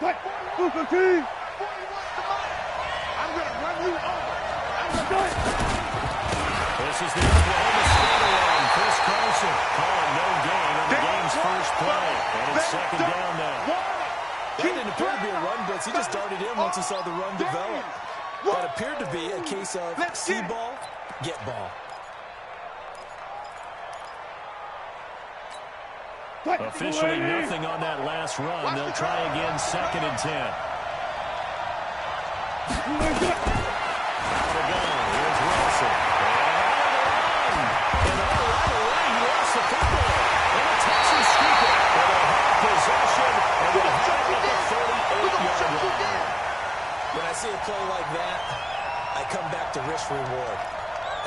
I'm going to run you over. I'm going to do it. This is the Oklahoma State run. Chris Carson calling no gain on the game's first play. And it's second down now. That didn't appear to be a run blitz. He just darted in once he saw the run develop. That appeared to be a case of see ball, get ball. Officially nothing on that last run. They'll try again, second and 10. Out to go. Here's Wilson. And right away, he lost the football. And the Texans scoop it. And they have possession. And they have it at the 38-yard line. When I see a play like that, I come back to risk reward.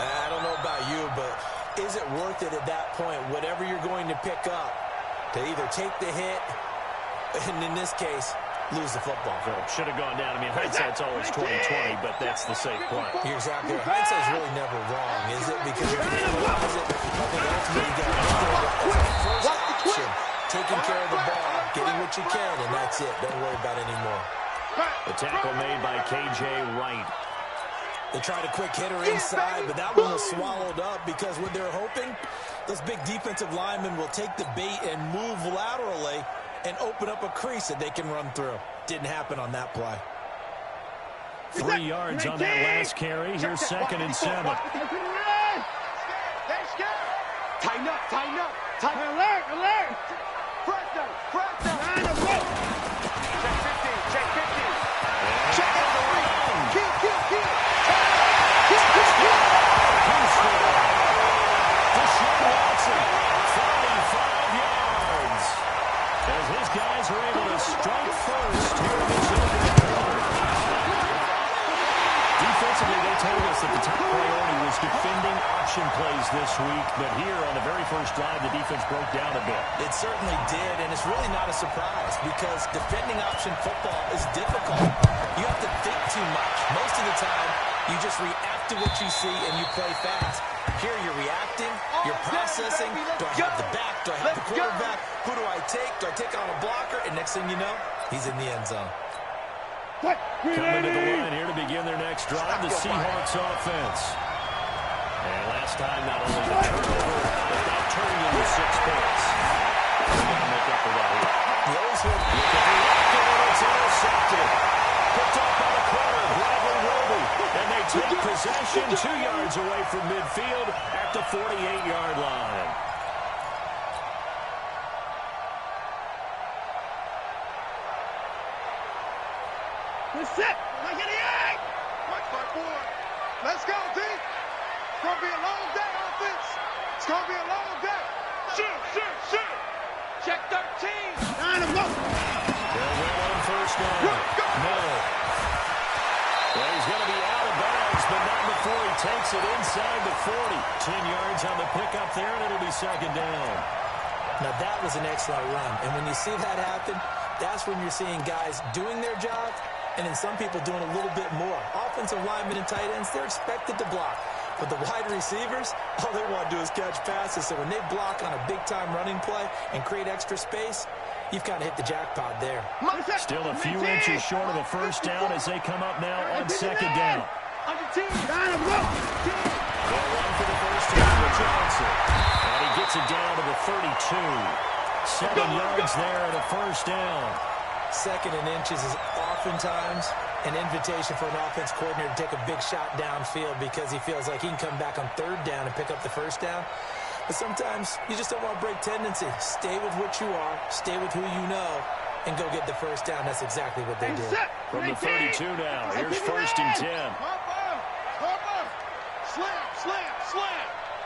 I don't know about you, but is it worth it at that point, whatever you're going to pick up, to either take the hit, and in this case, lose the football? Should have gone down. I mean, hindsight's always 20/20, but that's the safe play. You're exactly right. Hindsight's really never wrong, is it? Because you can analyze it. I think ultimately you got to look at it as a first option, taking care of the ball, getting what you can, and that's it. Don't worry about it anymore. The tackle made by K.J. Wright. They tried a quick hitter inside, but that one was swallowed up because what they're hoping, those big defensive linemen will take the bait and move laterally and open up a crease that they can run through. Didn't happen on that play. 3 yards on that last carry. Here's second and 7. Tighten up, tighten up. Alert, alert. First down, first down. Check 15, check 15. Check out the ring. Kill. As his guys are able to strike first here in this opening quarter. Defensively, they told us that the top priority was defending option plays this week, but here on the very first drive, the defense broke down a bit. It certainly did, and it's really not a surprise because defending option football is difficult. You have to think too much. Most of the time, you just react to what you see and you play fast. Here you're reacting, you're processing. Do I have the back? Do I have the quarterback? Who do I take? Do I take on a blocker? And next thing you know, he's in the end zone. Coming to the line here to begin their next drive, the Seahawks offense. And last time, not only the turnover, but that turned into 6 points. They're going to make up for that here. He always hit. It's intercepted. Picked up by the corner, Bradley Roby. And they take possession 2 yards away from midfield at the 48-yard line. Let's set. Let's get the egg. Watch my board. Let's go, D. It's going to be a long day, offense. It's going to be a long day. Shoot. Check 13. Line him up. They'll run on first down. Miller. Well, he's going to be out of bounds, but not before he takes it inside the 40. 10 yards on the pickup there, and it'll be second down. Now, that was an excellent run. And when you see that happen, that's when you're seeing guys doing their job and then some people doing a little bit more. Offensive linemen and tight ends, they're expected to block. But the wide receivers, all they want to do is catch passes. So when they block on a big-time running play and create extra space, you've kind of hit the jackpot there. Still a few inches short of a first down as they come up now on second down. They'll run for the first down with Johnson. And he gets it down to the 32. 7 yards there and a first down. Second and inches is oftentimes an invitation for an offense coordinator to take a big shot downfield because he feels like he can come back on third down and pick up the first down. But sometimes you just don't want to break tendency. Stay with what you are, stay with who you know, and go get the first down. That's exactly what they did. From the 32 now, here's first and 10. Slam.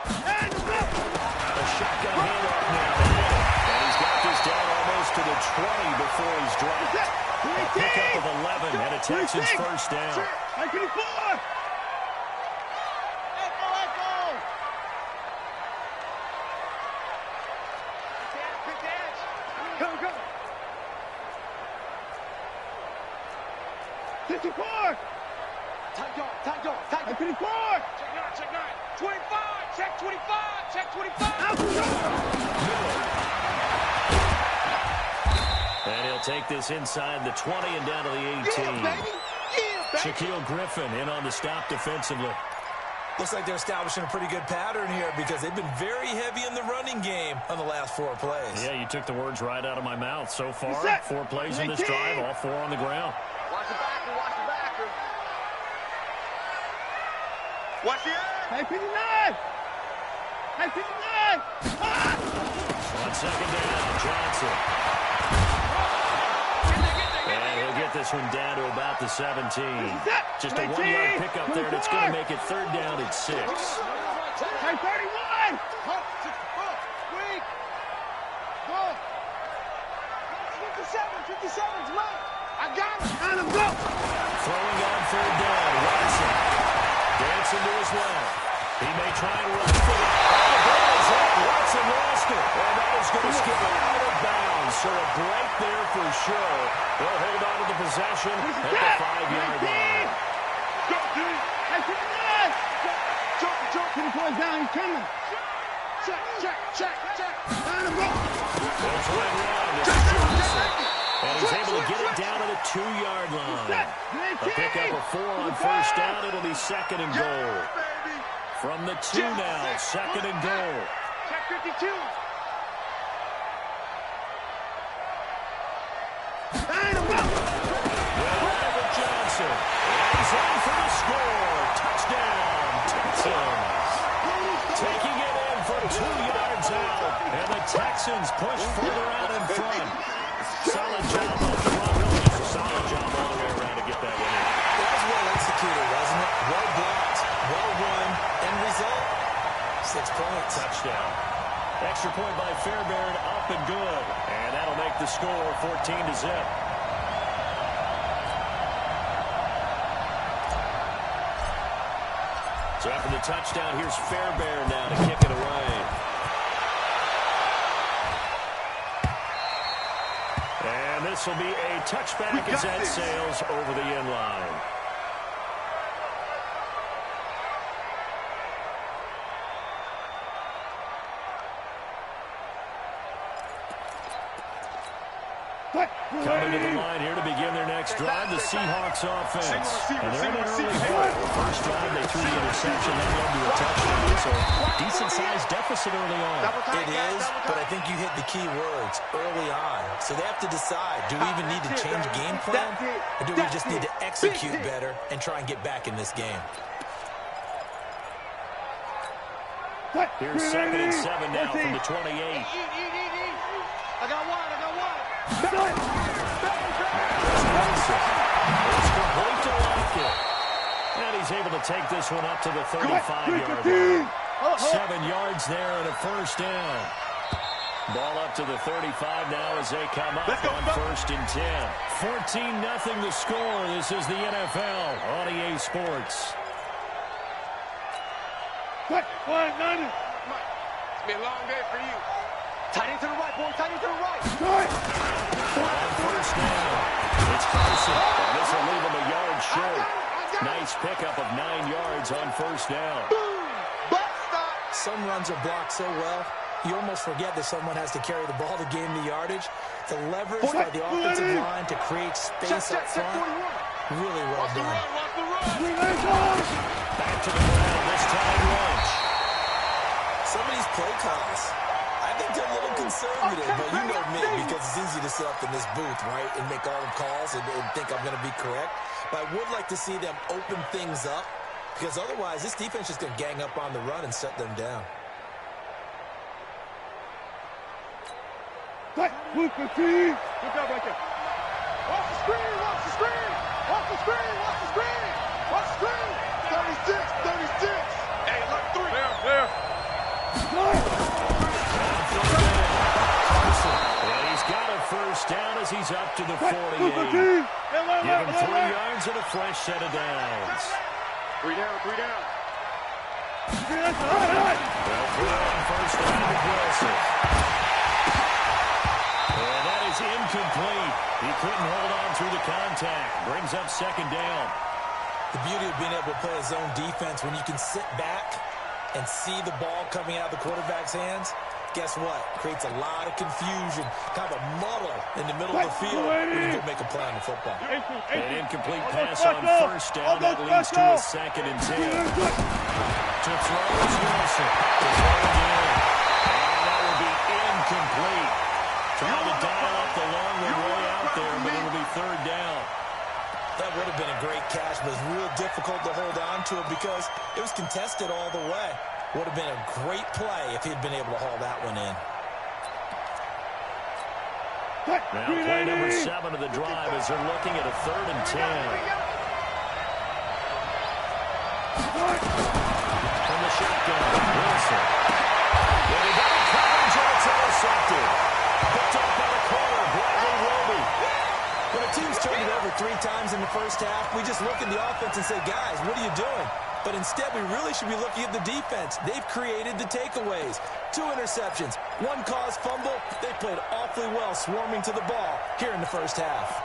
A shotgun handoff now. And he's got this down almost to the 20 before he's dropped. A pickup of 11 and a Texans first down. Go. 54. Tight dog. 54. Check 9. 25. Check 25. And he'll take this inside the 20 and down to the 18. Yeah, baby. Shaquille Griffin in on the stop defensively. Looks like they're establishing a pretty good pattern here because they've been very heavy in the running game on the last 4 plays. Yeah, you took the words right out of my mouth. So far, 4 plays in this drive, all 4 on the ground. Watch the backer, watch the backer. Watch the end. Hey, 59! Hey, 59! On second down, Johnson. And he'll get this one down to about the 17. Just a 1-yard pickup there, and it's going to make it 3rd down at 6. Hey, 31! Quick. Go. 57's left. I got him. On him, go! Throwing on 3rd down, Watson. Dancing to his left. He may try and run for it. Oh, that is it. Watson lost it. And that is going to skip it out of bounds. So a break there for sure. They'll hold on to the possession at the 5-yard line. Go, D. Hey, 59! Jump. 24's down, he's coming. Check. On him, go! That's right run. This is Johnson. And he's able to get it down to the 2-yard line. A pickup of 4 on 1st down. It'll be 2nd and goal. Baby. From the 2 now, 2nd and goal. Check 52. On him, go! Well, Johnson. And he's in for the score. Touchdown, Texans. Taking it in from 2 yards out. And the Texans push further out in front. Solid job on the run. Really just a solid job all the way around to get that one in. That was well executed, wasn't it? Well blocked, well run, end result, 6 points. Touchdown. Extra point by Fairbairn, up and good. And that'll make the score 14-0. So after the touchdown, here's Fairbairn now to kick it away. And this will be a touchback as that sails over the end line. Coming to the line here to begin their next drive, the Seahawks offense. And they're in an early hole. First drive, they threw the interception. That led to a touchdown. So decent-sized deficit early on. It is, but I think you hit the key words, early on. So they have to decide, do we even need to change game plan? Or do we just need to execute better and try and get back in this game? Here's 2nd and 7 now from the 28. I got one. It's complete to Lockett. And he's able to take this one up to the 35-yard line. 7 yards there and a 1st down. Ball up to the 35 now as they come up on 1st and 10. 14-0 the score. This is the NFL on EA Sports. It's been a long day for you. Tight end to the right, boy. Tight end to the right. On 1st down, it's Carson. And this will leave him a yard short. Nice pickup of 9 yards on 1st down. Some runs are blocked so well, you almost forget that someone has to carry the ball to gain the yardage. The leverage by the offensive line to create space up front, really well done. Back to the ground, this time Lynch. Some of these play calls, I think they're a little conservative, but you know me, because it's easy to sit up in this booth, right, and make all the calls and think I'm going to be correct. But I would like to see them open things up, because otherwise this defense is going to gang up on the run and shut them down. Look out right there. Watch the screen. Watch the screen. 36. Hey, look, 3. There. And he's got a 1st down as he's up to the 48. Give him 3 yards and a fresh set of downs. 3 down. Well, 3 on 1st down to Wilson. And that is incomplete. He couldn't hold on through the contact. Brings up 2nd down. The beauty of being able to play a zone defense when you can sit back and see the ball coming out of the quarterback's hands, guess what? Creates a lot of confusion, kind of a muddle in the middle of the field when you go make a play on the football. An incomplete pass on first down. That leads to a 2nd and 10. To throw is Wilson. To throw again. And that will be incomplete. Trying to dial up the long one way out there, but it'll be 3rd down. That would have been a great catch, but it was real difficult to hold on to it because it was contested all the way. Would have been a great play if he'd been able to haul that one in. Now play number 7 of the drive as they're looking at a 3rd and 10. From the shotgun, Wilson. Well, they got a coverage and it's intercepted. Picked up by the corner, Bradley Roby. When a team's turned it over 3 times in the first half, we just look at the offense and say, guys, what are you doing? But instead, we really should be looking at the defense. They've created the takeaways. 2 interceptions, 1 caused fumble. They played awfully well swarming to the ball here in the first half.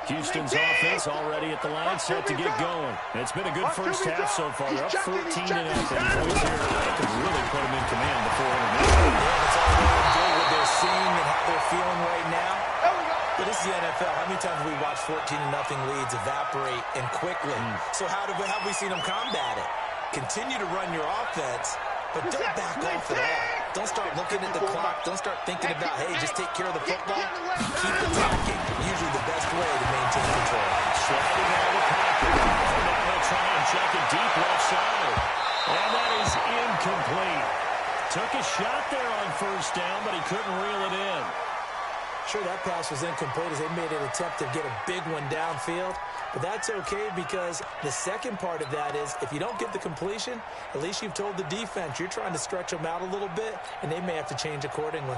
Houston's offense already at the line, set to get going. It's been a good first half so far. They're up 14-0. Boys here tonight could really put them in command before intermission. Yeah, it's all really good what they're seeing and how they're feeling right now. But this is the NFL. How many times have we watched 14-0 leads evaporate and quickly? So how have we seen them combat it? Continue to run your offense, but don't back off at all. Don't start looking at the clock. Don't start thinking about, hey, just take care of the football. Keep attacking. Usually the best way to maintain control. Sliding out of the pocket. Now he'll try and check it deep left side. And that is incomplete. Took a shot there on first down, but he couldn't reel it in. Sure, that pass was incomplete as they made an attempt to get a big one downfield. But that's okay because the second part of that is if you don't get the completion, at least you've told the defense you're trying to stretch them out a little bit, and they may have to change accordingly.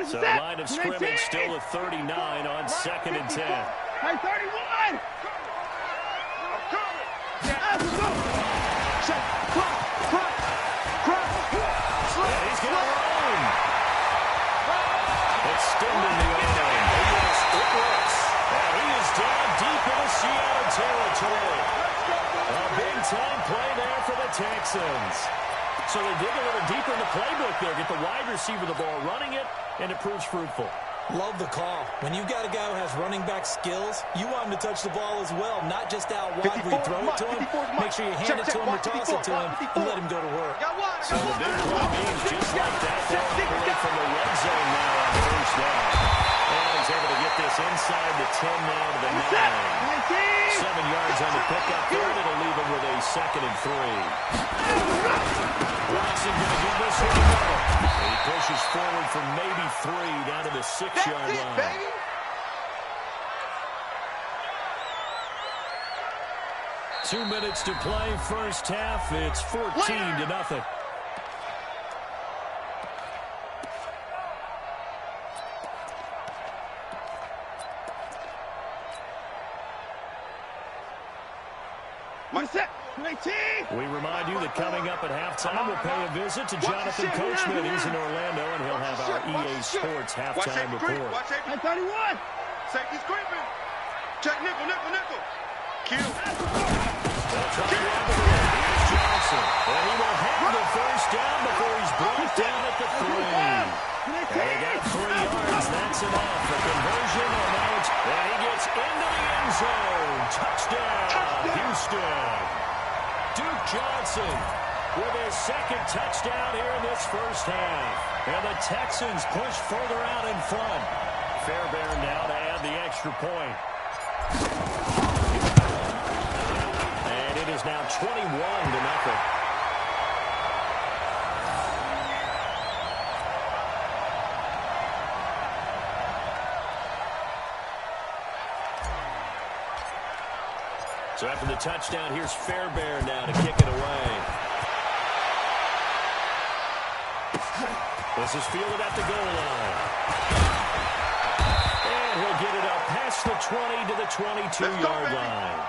So line of scrimmage still at 39 on 2nd and 10. Hey, 31! He's going to run. Extending the arm. Yes, it works. And he is down deep into Seattle territory. A big-time play there for the Texans. So they dig a little deeper in the playbook there. Get the wide receiver the ball, running it, and it proves fruitful. Love the call. When you've got a guy who has running back skills, you want him to touch the ball as well, not just out wide where you throw it to him. Make sure you hand it to him or toss it to him and let him go to work. So the big play means just like that, they're operating from the red zone now on first down. And he's able to get this inside the 10 now to the 9. 7 yards on the pickup there, and it'll leave him with a 2nd and 3. Watson going to give this one a go. He pushes forward for maybe 3 down to the 6-yard line. Baby. Two minutes to play first half. It's 14-0. We remind you that coming up at halftime, we'll pay a visit to Jonathan Coachman. He's in Orlando, and he'll have our EA Sports halftime report. Hey, 31! Safety's creeping. Check nickel, nickel, nickel. Q. Johnson. And he will have the first down before he's brought down at the 3. And they got 3 yards. That's enough. A conversion, and now it's... And he gets into the end zone. Touchdown, Houston. Duke Johnson with his 2nd touchdown here in this first half. And the Texans push further out in front. Fairbairn now to add the extra point. And it is now 21-0. So after the touchdown, here's Fairbairn now to kick it away. This is fielded at the goal line. And he'll get it up past the 20 to the 22-yard line.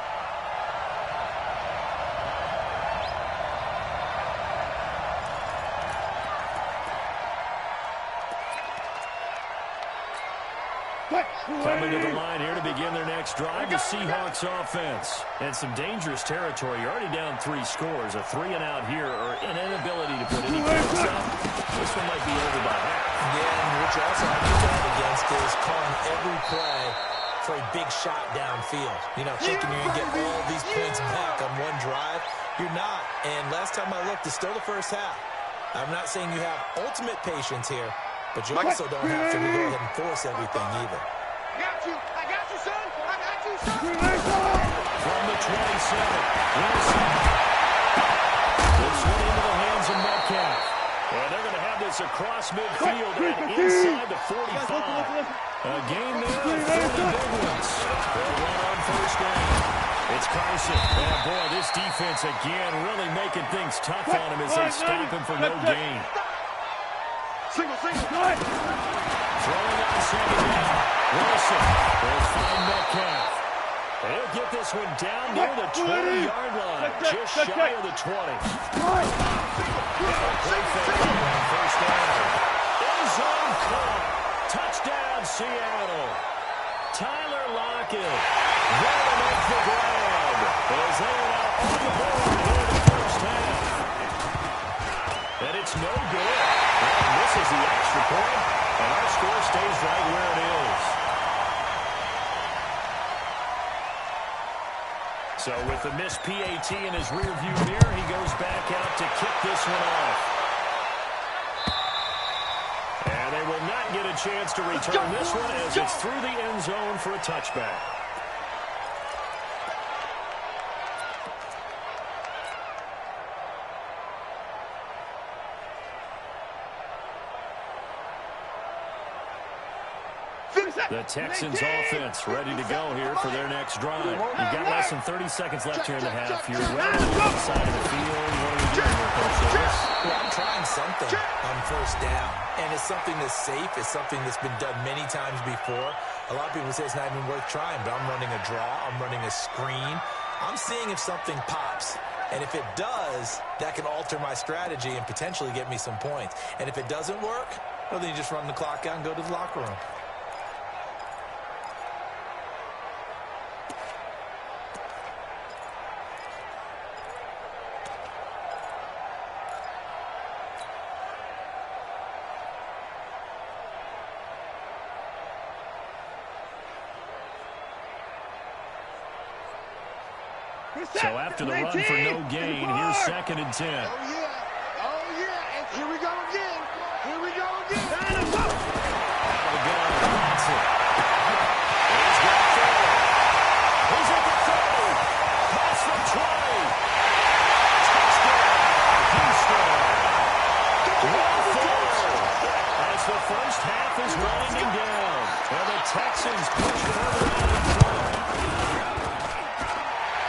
Coming to the line here to begin their next drive, the Seahawks offense. And some dangerous territory. You're already down 3 scores. A 3-and-out here or an inability to put any points up. This one might be over by half. Yeah, and what you also have to guard against is calling every play for a big shot downfield. You know, thinking you're going to get all these points back on one drive. You're not. And last time I looked, it's still the first half. I'm not saying you have ultimate patience here, but you also don't have to go ahead and force everything either. I got you, son. I got you, son. From the 27, Wilson. This one into the hands of Metcalf. And they're going to have this across midfield and inside the 45. A game there of 40 big ones. They'll run on first down. It's Carson. And boy, this defense again really making things tough on him as they stop him for no gain. Single. Throwing on second down. Wilson will find Metcalf. He'll get this one down near the 20-yard line, just shy of the 20. Play fake on first down. End zone caught. Touchdown, Seattle. Tyler Lockett. There to make the grab. As they are now on the board here in the first half. And it's no good. And this is the extra point. And our score stays right where it is. So with the missed PAT in his rearview mirror, he goes back out to kick this one off. And they will not get a chance to return this one as it's through the end zone for a touchback. The Texans offense ready to go here for their next drive. You've got less than 30 seconds left here in the half. You're well on the side of the field. What are we doing here, Coach Davis? Well, I'm trying something on first down. And it's something that's safe. It's something that's been done many times before. A lot of people say it's not even worth trying, but I'm running a draw. I'm running a screen. I'm seeing if something pops. And if it does, that can alter my strategy and potentially get me some points. And if it doesn't work, well, then you just run the clock out and go to the locker room. So after the run for no gain, here's 2nd and 10. Oh, yeah. And here we go again. He's got it. He's got 4. He's at the 30. Pass from 20. Touchdown, Houston. 1-4. As the first half is winding down. And the Texans push further out in front.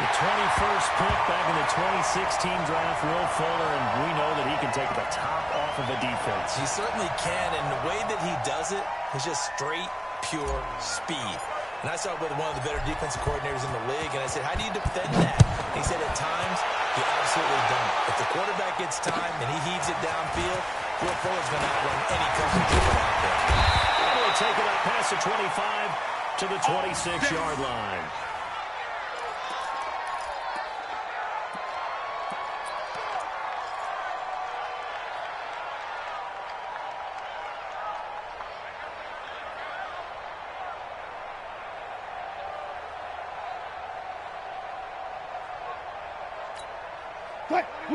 The 21st pick back in the 2016 draft, Will Fuller, and we know that he can take the top off of a defense. He certainly can, and the way that he does it is just straight, pure speed. And I saw it with one of the better defensive coordinators in the league, and I said, how do you defend that? And he said, at times, you absolutely don't. If the quarterback gets time and he heaves it downfield, Will Fuller's going to outrun any coverage out there. And he'll take it up past the 25 to the 26-yard line.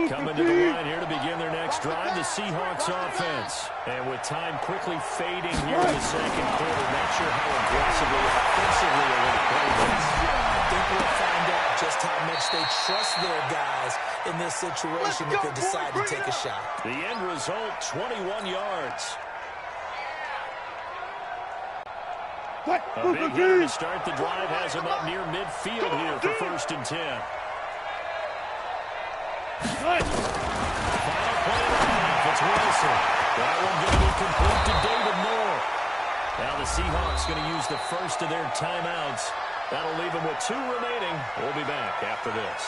Coming to the line here to begin their next drive, the Seahawks offense. And with time quickly fading here in the second quarter, not sure how aggressively, offensively they're going to play this. I think we'll find out just how much they trust their guys in this situation if they decide to take a shot. The end result, 21 yards. A big hit to start the drive has him up near midfield here for 1st and 10. Final play of the half. It's Wilson. That one going to be complete to David Moore. Now the Seahawks going to use the first of their timeouts. That'll leave them with 2 remaining. We'll be back after this.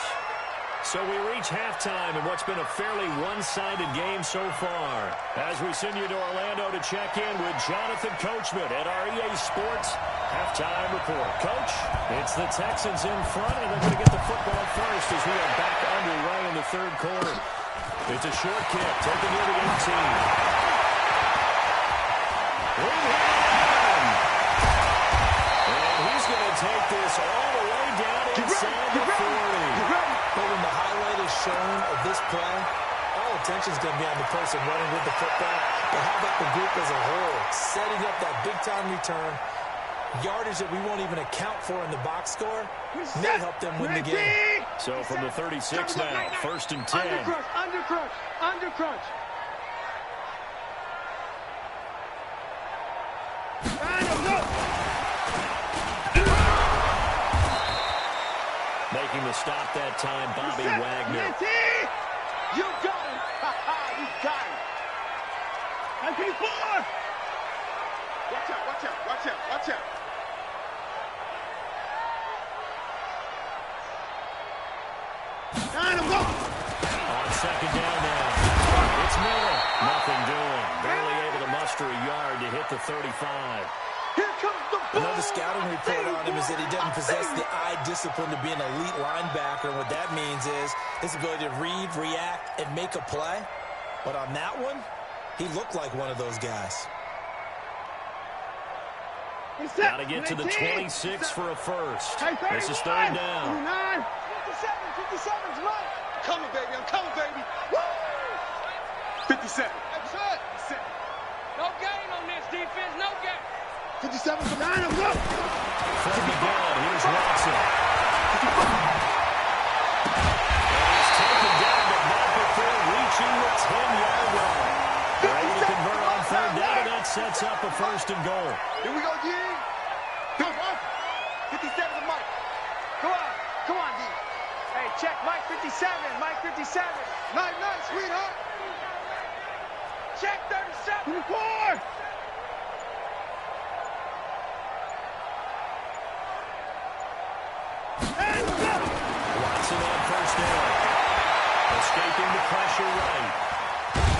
So we reach halftime in what's been a fairly one-sided game so far. As we send you to Orlando to check in with Jonathan Coachman at our EA Sports Halftime Report. Coach, it's the Texans in front, and they're going to get the football first as we are back underway in the third quarter. It's a short kick, taken near the 18. And he's going to take this all the way down inside the 40. But when the highlight is shown of this play, all attention is going to be on the person running with the football. But how about the group as a whole? Setting up that big-time return, yardage that we won't even account for in the box score, may help them win the game. So from the 36 now, 1st and 10. Under crunch. Making the stop that time, Bobby Wagner. You got it. You got it. IP4. Watch out. On second down now. It's Miller. Nothing doing. Barely able to muster a yard to hit the 35. Here comes the ball. Another scouting report on him is that he doesn't possess the eye discipline to be an elite linebacker. What that means is his ability to read, react, and make a play. But on that one, he looked like one of those guys. Got to get to the 26 for a first. This is third down. 57's mine. I'm coming, baby. Woo! 57. That's it. No gain on this defense, no gain. 57 for 9. I'm up. From the gun, here's Watson. And he's taken down, but not before reaching the 10-yard line. They're able to convert on third down, and that sets up a 1st and goal. Here we go, G. 57 to Mike. Come on, D. Hey, check Mike 57. Night, sweetheart. Check 37. 24. Watson on first down. Escaping the pressure right.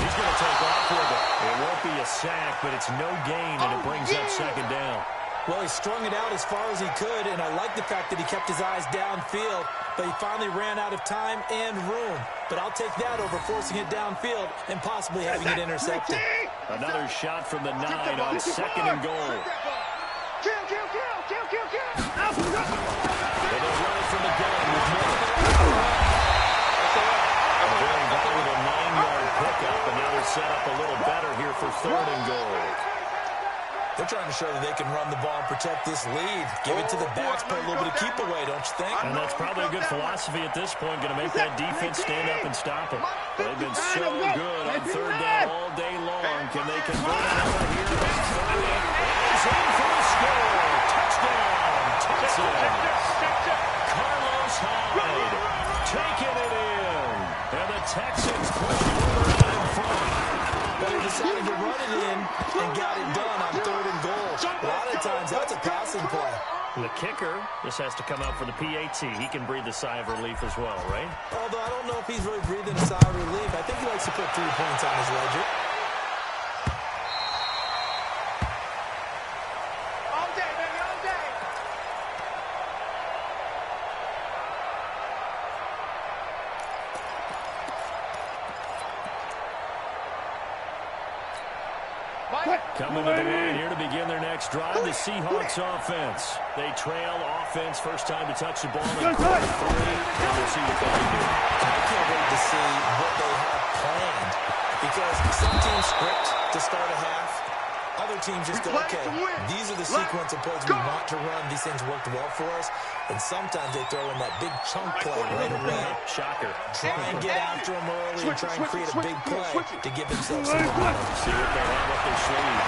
He's going to take off with it. It won't be a sack, but it's no gain, and it brings up second down. Well, he strung it out as far as he could, and I like the fact that he kept his eyes downfield, but he finally ran out of time and room. But I'll take that over forcing it downfield and possibly having it intercepted. Another shot from the 9 on second and goal. Kill. And they'll run it from the gun with Miller. A very valuable 9-yard pickup, and now they're set up a little better here for third and goal. They're trying to show that they can run the ball and protect this lead. Give it to the backs, play a little bit of keep away, don't you think? And that's probably a good philosophy at this point, going to make that defense stand up and stop them. They've been so good on third down all day long. Can they convert another here? It's in for the score. Touchdown, Texans. Carlos Hyde taking it in. And the Texans push further out in front. But he decided to run it in and got it done on third and goal. A lot of times, that's a passing play. The kicker just has to come out for the PAT. He can breathe a sigh of relief as well, right? Although I don't know if he's really breathing a sigh of relief. I think he likes to put 3 points on his ledger. All day, baby, all day. Coming to the line here to begin their next drive, the Seahawks offense. They trail offense, first time to touch the ball in quarter 3, and we'll see what they can do. I can't wait to see what they have planned, because some teams script to start a half. Other teams just go, okay, these are the sequence of plays we want to run. These things worked well for us. And sometimes they throw in that big chunk play right away. Shocker. Try and get after them early and try and create a big play to give themselves some momentum. See what they have up their sleeve.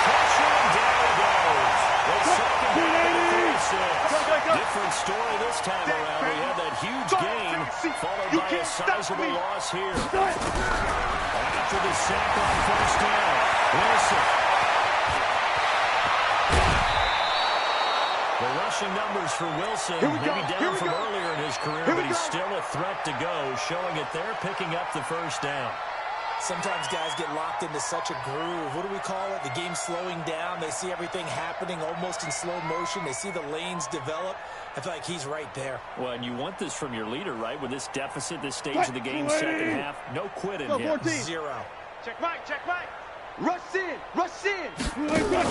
Pressure, and down he goes. They second down to 36. Different story this time around. We had that huge gain, followed by a sizable loss here. After the sack on first down, Wilson. The run rushing numbers for Wilson. Maybe down from earlier in his career, but he's still a threat to go, showing it there, picking up the first down. Sometimes guys get locked into such a groove. What do we call it? The game slowing down. They see everything happening almost in slow motion. They see the lanes develop. I feel like he's right there. Well, and you want this from your leader, right? With this deficit, this stage of the game, second half, no quit in him. 0. Check Mike, check Mike. Rush in, rush in. In the red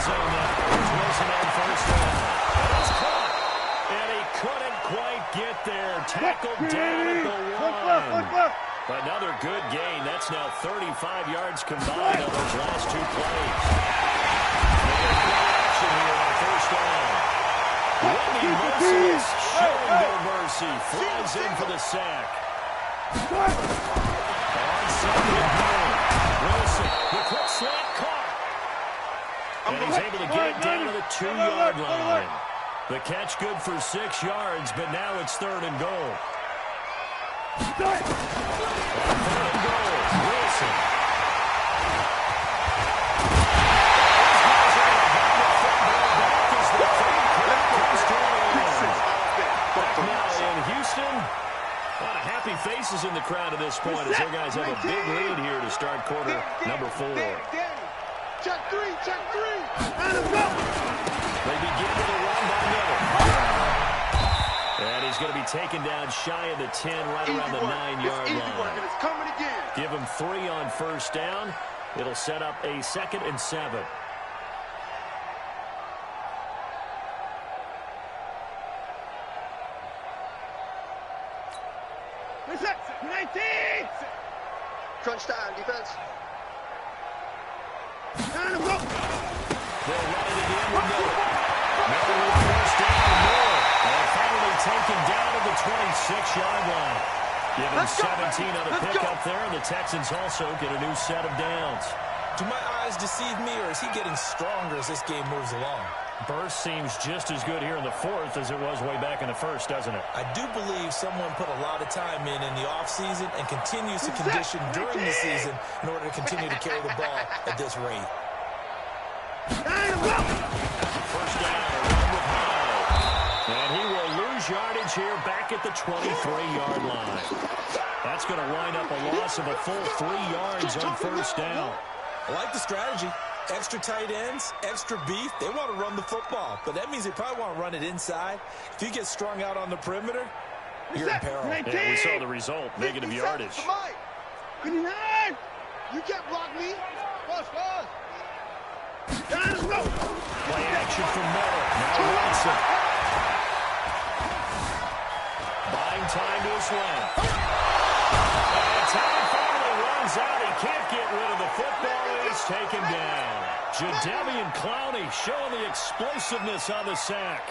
zone now. Here's Wilson on first down. And it's caught. And he couldn't quite get there. Tackled down at the 1. Another good gain. That's now 35 yards combined on those last 2 plays. Action here on first down. Wendy Merciless showing no mercy. Flies in for the sack. On second and goal. Wilson, the quick slant caught. And he's able to get it down to the 2-yard line. The catch good for 6 yards, but now it's 3rd and goal. Third and goal, Wilson. Now in Houston, a lot of happy faces in the crowd at this point as their guys have a big lead here to start quarter number 4. Check 3, check 3. They begin with a run by middle. And he's going to be taken down shy of the 10, right around the 9-yard line. It's coming again. Give him 3 on first down. It'll set up a 2nd and 7. Reset. 19. Crunch time, defense. They'll run it again with Miller. Miller with first down and more. And finally taken down to the 26-yard line. Give him 17 on the pickup there, and the Texans also get a new set of downs. Do my eyes deceive me, or is he getting stronger as this game moves along? Burst seems just as good here in the 4th as it was way back in the 1st, doesn't it? I do believe someone put a lot of time in the offseason and continues to condition during the season in order to continue to carry the ball at this rate. First down, run with High. And he will lose yardage here back at the 23-yard line. That's going to wind up a loss of a full 3 yards on first down. I like the strategy. Extra tight ends, extra beef. They want to run the football, but that means they probably want to run it inside. If you get strung out on the perimeter, you're in peril. Yeah, we saw the result, negative yardage. You can't block me. Push. Play action from Miller. Now Watson. Buying time to his left. And time finally runs out. He can't get rid of the football. He's taken down. Jadeveon Clowney showing the explosiveness on the sack.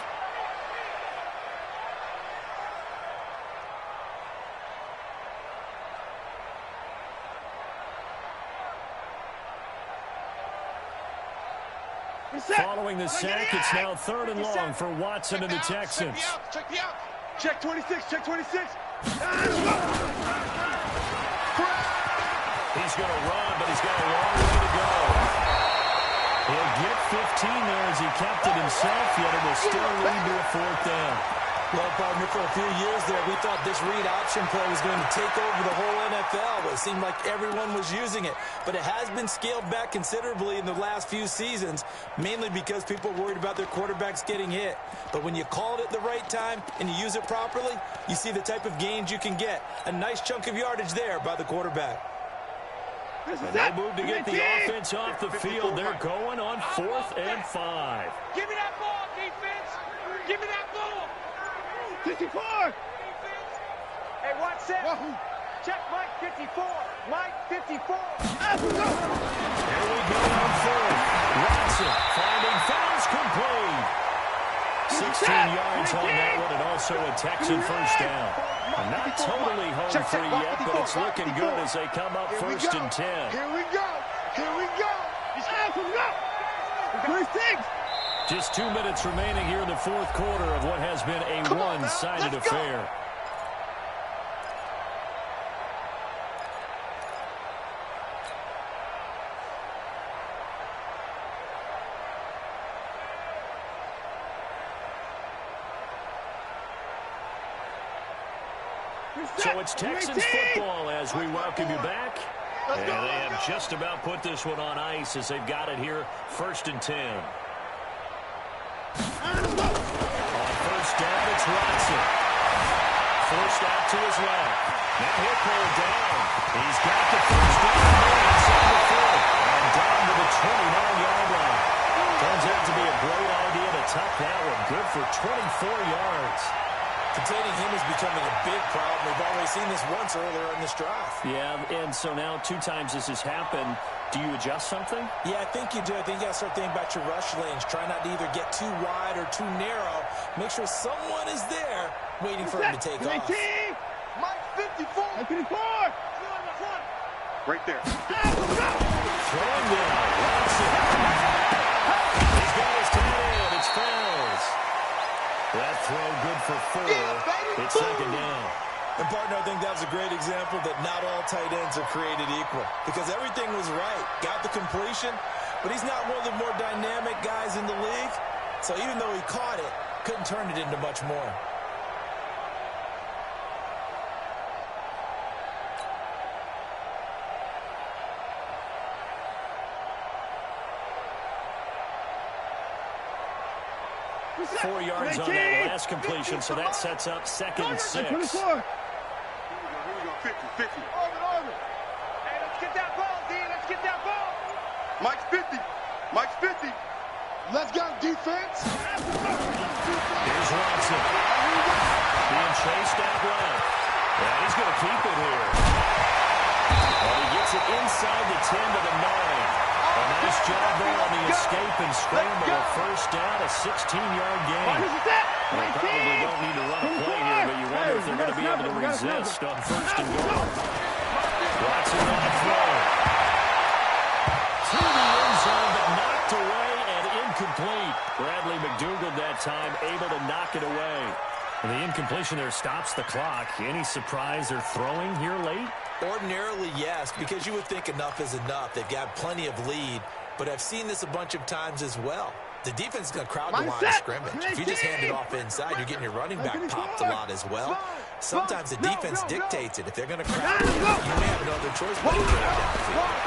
Following the sack, it's now 3rd and long for Watson and the Texans. Check the out. Check 26, check 26. He's going to run, but he's got a long way to go. He'll get 15 there as he kept it himself, yet it will still lead to a 4th down. Well, partner, for a few years there, we thought this read option play was going to take over the whole NFL. It seemed like everyone was using it, but it has been scaled back considerably in the last few seasons, mainly because people are worried about their quarterbacks getting hit. But when you call it at the right time and you use it properly, you see the type of gains you can get. A nice chunk of yardage there by the quarterback. And they move to get the offense off the field. They're going on 4th and 5. Give me that ball, defense. Give me that ball. 54. Hey, watch that. Check Mike 54. Mike 54. Here we go on 4th. Watson finding fouls complete. 16 yards on that one, and also a Texan first down. Not totally home free yet, but it's looking good as they come up 1st and 10. Here we go. Just 2 minutes remaining here in the 4th quarter of what has been a one-sided affair. So it's Texans football as we welcome you back. And they have just about put this one on ice as they've got it here, 1st and 10. On first down, it's Watson. Forced out to his left. Now he'll pull it down. He's got the first down inside the 4 and down to the 29-yard line. Turns out to be a great idea to tuck that one. Good for 24 yards. Containing him is becoming a big problem. We've already seen this once earlier in this drive. Yeah, and so now 2 times this has happened. Do you adjust something? Yeah, I think you do. I think you got to start thinking about your rush lanes. Try not to either get too wide or too narrow. Make sure someone is there waiting for him to take off. Mike 54. 54. Right there. Throwing down. Watson. He's got his tight end. It's Fells. That throw good for 4. It's 2nd down. And, partner, I think that was a great example that not all tight ends are created equal. Because everything was right. Got the completion, but he's not one of the more dynamic guys in the league. So even though he caught it, couldn't turn it into much more. Four yards on that last completion, so that sets up 2nd and 6. Here we go. 50. Hey, let's get that ball, D. Let's get that ball. Mike's 50. Mike's 50. Let's go, defense. Here's Watson. Being chased out left. Yeah, he's going to keep it here. And he gets it inside the 10 to the 9. A nice job there on the escape and scramble. A first down, a 16-yard gain. They probably don't need to run a play here, but you wonder if they're going to be able to resist on 1st and goal. Watson on the throw. To the end zone, but knocked away and incomplete. Bradley McDougald that time able to knock it away. And the incompletion there stops the clock. Any surprise they're throwing here late? Ordinarily, yes, because you would think enough is enough. They've got plenty of lead, but I've seen this a bunch of times as well. The defense is going to crowd the line of scrimmage. If you just hand it off inside, you're getting your running back popped a lot as well. Sometimes the defense dictates it. If they're going to crowd it, you may have no other choice but to throw it downfield.